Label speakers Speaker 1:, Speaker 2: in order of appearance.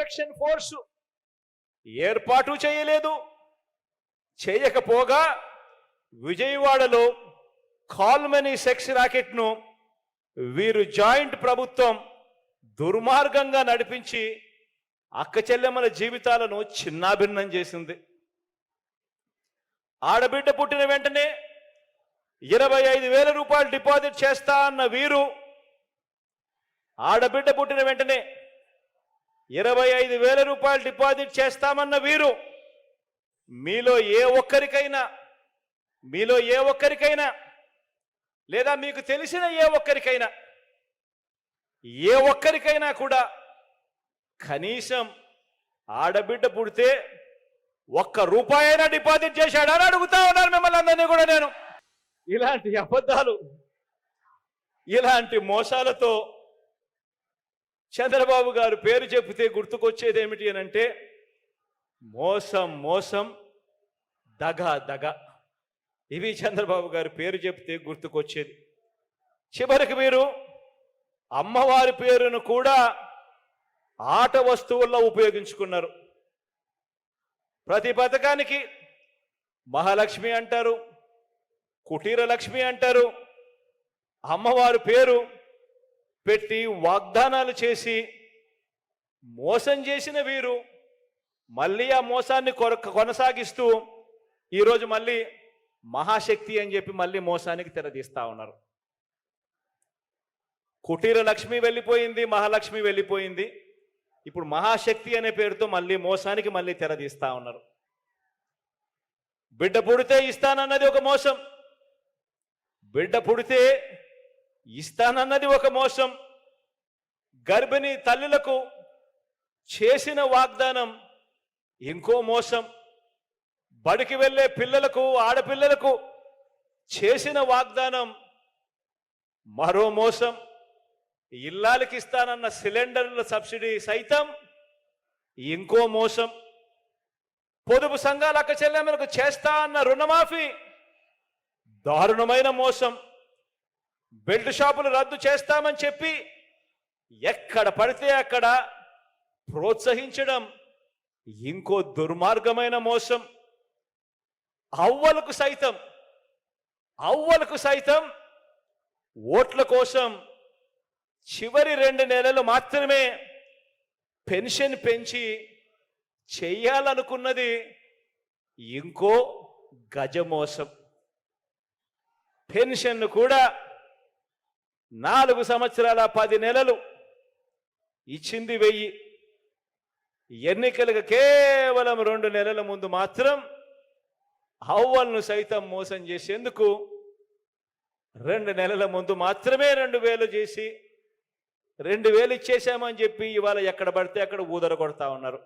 Speaker 1: Protection force ఏర్పాటు చేయలేదు. చేయకపోగా విజయవాడలో కాల్మనీ సెక్స్ రాకెట్ను వీరు జాయింట్ ప్రభుత్వం దుర్మార్గంగా నడిపించి అక్క చెల్లెమ్మల జీవితాలను చిన్నాభిన్నం చేసింది. ఆడబిడ్డ పుట్టిన వెంటనే 25,000 రూపాయలు డిపాజిట్ చేస్తా అన్న వీరు, ఆడబిడ్డ పుట్టిన వెంటనే 25,000 రూపాయలు డిపాజిట్ చేస్తామన్న వీరు మీలో ఏ ఒక్కరికైనా లేదా మీకు తెలిసిన ఏ ఒక్కరికైనా కూడా కనీసం ఆడబిడ్డ పుడితే ₹1 అయినా డిపాజిట్ చేశాడా అని అడుగుతా ఉన్నాను మిమ్మల్ని అందరినీ కూడా నేను. ఇలాంటి అబద్ధాలు, ఇలాంటి మోసాలతో చంద్రబాబు గారు పేరు చెబితే గుర్తుకొచ్చేది ఏమిటి అని అంటే మోసం, దగ. ఇవి చంద్రబాబు గారు పేరు చెబితే గుర్తుకొచ్చేది. చివరికి మీరు అమ్మవారి పేరును కూడా ఆట వస్తువుల్లో ఉపయోగించుకున్నారు. ప్రతి పథకానికి మహాలక్ష్మి అంటారు, కుటీర లక్ష్మి అంటారు. అమ్మవారి పేరు పెట్టి వాగ్దానాలు చేసి మోసం చేసిన వీరు మళ్ళీ ఆ మోసాన్ని కొనసాగిస్తూ ఈరోజు మళ్ళీ మహాశక్తి అని చెప్పి మళ్ళీ మోసానికి తెరదీస్తా ఉన్నారు. కుటీర లక్ష్మి వెళ్ళిపోయింది, మహాలక్ష్మి వెళ్ళిపోయింది. ఇప్పుడు మహాశక్తి అనే పేరుతో మళ్ళీ మోసానికి మళ్ళీ తెరదీస్తా ఉన్నారు. బిడ్డ పుడితే ఇస్తానన్నది ఒక మోసం, బిడ్డ పుడితే ఇస్తానన్నది ఒక మోసం. గర్భిణీ తల్లులకు చేసిన వాగ్దానం ఇంకో మోసం. బడికి వెళ్ళే పిల్లలకు, ఆడపిల్లలకు చేసిన వాగ్దానం మరో మోసం. ఇల్లాలకి ఇస్తానన్న సిలిండర్ల సబ్సిడీ సైతం ఇంకో మోసం. పొదుపు సంఘాల అక్క చెల్లెమ్మలకు చేస్తా అన్న రుణమాఫీ దారుణమైన మోసం. బెల్ట్ షాపులు రద్దు చేస్తామని చెప్పి ఎక్కడ పడితే అక్కడ ప్రోత్సహించడం ఇంకో దుర్మార్గమైన మోసం. అవ్వలకు సైతం ఓట్ల కోసం చివరి 2 నెలలు మాత్రమే పెన్షన్ పెంచి చెయ్యాలనుకున్నది ఇంకో గజమోసం. పెన్షన్ కూడా 4 సంవత్సరాల 10 నెలలు ఇచ్చింది 1000. ఎన్నికలకు కేవలం 2 నెలల ముందు మాత్రం అవ్వలను సైతం మోసం చేసేందుకు 2 నెలల ముందు మాత్రమే 2,000 చేసి 2,000 ఇచ్చేశామని చెప్పి ఇవాళ ఎక్కడ పడితే అక్కడ ఊదర కొడతా ఉన్నారు.